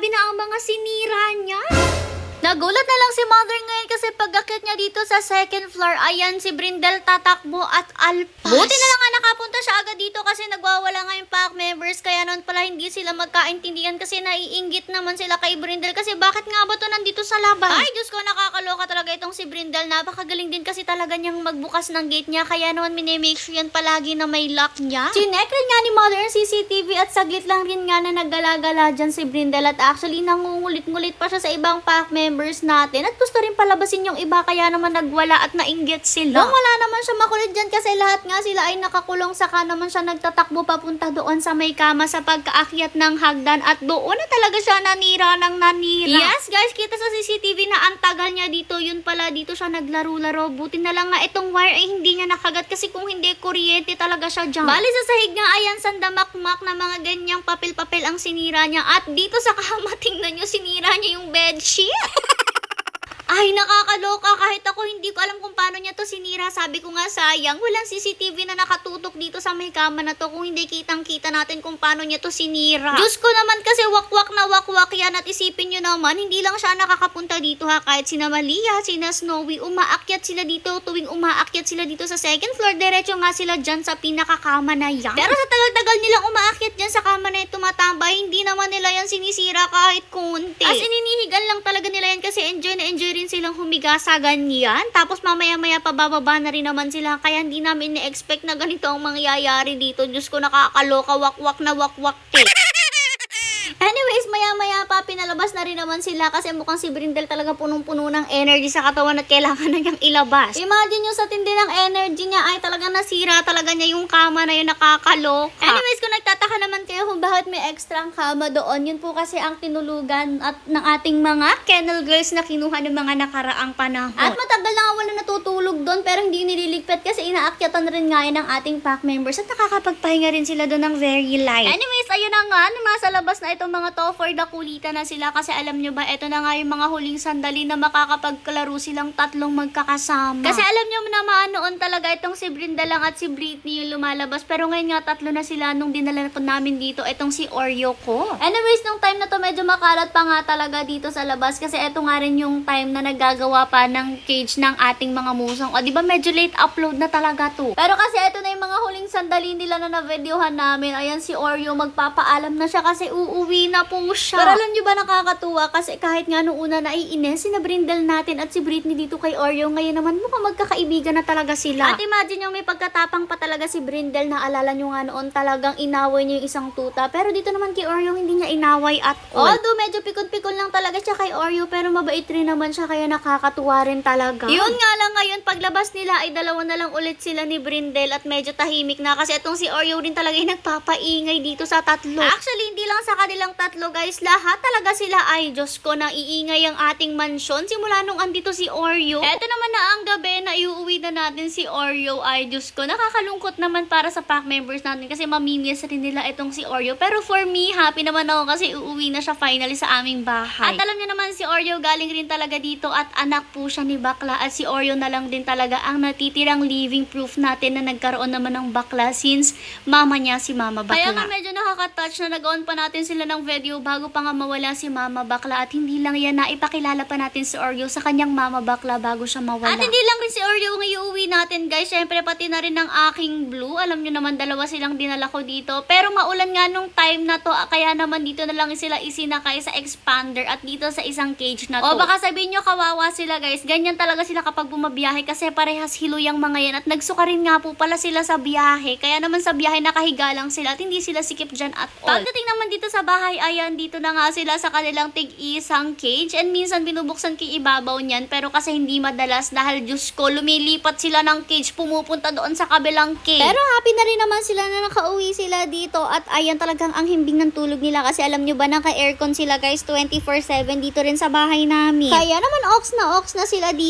na ang mga sinira niya. Nagulat na lang si Mother ngayon kasi pag-akit niya dito sa second floor, ayan si Brindel tatakbo at alpas. Buti na lang nga nakapunta siya agad dito kasi nagwawala nga yung pack members, kaya noon pala hindi sila magkaintindihan kasi naiinggit naman sila kay Brindel kasi bakit nga ba to nandito sa labas? Ay Diyos ko, nakakaloka talaga itong si Brindel, napakagaling din kasi talaga niyang magbukas ng gate niya, kaya naman minimake sure yan palagi na may lock niya. Chinek rin nga ni Mother ang CCTV at saglit lang rin nga na naggala-gala dyan si Brindel at actually nangungulit-ngulit pa siya sa ibang pack members natin at gusto rin palabasin yung iba kaya naman nagwala at nainggit sila. Nung wala naman siya makulit dyan kasi lahat nga sila ay nakakulong, saka naman siya nagtatakbo papunta doon sa may kama sa pagkaakyat ng hagdan at doon na talaga siya nanira ng nanira. Yes guys, kita sa CCTV na ang tagal niya dito, yun pala dito siya naglaro-laro. Buti na lang nga itong wire ay hindi niya nakagat kasi kung hindi kuryente talaga siya dyan. Bali sa sahig nga ayan sandamakmak na mga ganyang papel-papel ang sinira niya at dito sa kama tingnan nyo sinira niya yung bedsheet. Ay, nakakaloka. Kahit ako hindi ko alam kung paano niya to sinira. Sabi ko nga sayang, walang CCTV na nakatutok dito sa may kama na to kung hindi kitang-kita natin kung paano niya to sinira. Diyos ko naman kasi wakwak na wakwak yan at isipin nyo naman, hindi lang siya nakakapunta dito ha. Kahit sina Malia, sina Snowy, umaakyat sila dito. Tuwing umaakyat sila dito sa second floor, diretso nga sila dyan sa pinakakama na yan. Pero sa tagal-tagal nilang umaakyat dyan sa kama na yung tumatambay, hindi naman nila yan sinisira kahit kunti. As ininihigan lang talaga nila yan kasi enjoy na enjoy rin silang humiga sa ganyan. Tapos mamaya-maya pabababa na rin naman sila. Kaya hindi namin na-expect na ganito ang mangyayari dito. Diyos ko, nakakaloka. Wakwak na wakwak eh. Anyways, maya-maya pa pinalabas na rin naman sila kasi mukhang si Brindel talaga punong-puno ng energy sa katawan at kailangan na niyang ilabas. Imagine nyo sa tindi ng energy niya ay talagang nasira talaga niya yung kama na yun, nakakaloka. Anyways, kung nagtataka naman kayo kung bakit may extra ang kama doon, yun po kasi ang tinulugan at ng ating mga kennel girls na kinuha ng mga nakaraang panahon. At matagal na nga wala natutulog doon pero hindi nililigpit kasi inaakyatan rin nga yun ng ating pack members at nakakapagpahinga rin sila doon ng very light. Anyways, ayun na nga, nasa labas na itong mga to for the kulitan na sila kasi alam nyo ba, ito na nga yung mga huling sandali na makakapagkalaro silang tatlong magkakasama. Kasi alam nyo naman noon talaga itong si Brindel lang at si Britney yung lumalabas pero ngayon nga tatlo na sila nung dinala ko namin dito itong si Oreo ko. Anyways, nung time na to medyo makalat pa nga talaga dito sa labas kasi ito nga rin yung time na naggagawa pa ng cage ng ating mga musang. O diba medyo late upload na talaga to. Pero kasi ito na yung mga huling sandali nila na na-videohan namin. Ayan si Oreo, magpapaalam na siya kasi uuwi na po siya. Pero alam nyo ba, nakakatuwa kasi kahit nga noong una naiinis si Brindel natin at si Britney dito kay Oreo, ngayon naman mukhang magkakaibigan na talaga sila. At imagine yung may pagkatapang pa talaga si Brindel na alala nyo nga noon talagang inaway niya yung isang tuta. Pero dito naman kay Oreo hindi niya inaway at all. Although medyo pikon-pikon lang talaga siya kay Oreo pero mabait rin naman siya kaya nakakatuwa rin talaga. Yun nga lang ngayon paglabas nila ay dalawa na lang ulit sila ni Brindel at medyo tahimik na kasi itong si Oreo rin talaga yung nagpapaingay dito sa tatlo. Actually hindi lang sa kanilang tatlo guys, lahat talaga sila ay Diyos ko na iingay ang ating mansyon simula nung andito si Oreo. Eto naman na ang gabi na iuwi na natin si Oreo ay Diyos ko, nakakalungkot naman para sa pack members natin kasi mamimiss rin nila itong si Oreo. Pero for me, happy naman ako kasi uuwi na siya finally sa aming bahay. At alam niyo naman si Oreo galing rin talaga dito at anak po siya ni Bakla at si Oreo na lang din talaga ang natitirang living proof natin na nagkaroon naman ng bakla since mama niya si Mama Bakla. Kaya nga medyo nakaka-touch na nag-on pa natin sila ng video bago pa nga mawala si Mama Bakla at hindi lang yan, naipakilala pa natin si Oreo sa kanyang Mama Bakla bago siya mawala. At hindi lang rin si Oreo ang iuwi natin guys, syempre pati na rin ng aking Blue. Alam nyo naman dalawa silang dinala ko dito pero maulan nga nung time na to kaya naman dito na lang sila isinakay sa expander at dito sa isang cage na to. O baka sabihin nyo kawawa sila guys, ganyan talaga sila kapag bumabiyahe kasi parehas hiluyang mga yan at nagsuka rin nga po pala sila sa biyahe kaya naman sa biyahe nakahiga lang sila at hindi sila sikip dyan at all. Pagdating naman dito sa bahay, ayan dito na nga sila sa kanilang tig-isang cage and minsan binubuksan kay ibabaw niyan pero kasi hindi madalas dahil Diyos ko lumilipat sila ng cage pumupunta doon sa kabilang cage. Pero happy na rin naman sila na nakauwi sila dito at ayan talagang ang himbing ng tulog nila kasi alam nyo ba naka-aircon sila guys 24/7 dito rin sa bahay namin. Kaya naman ox na sila dito.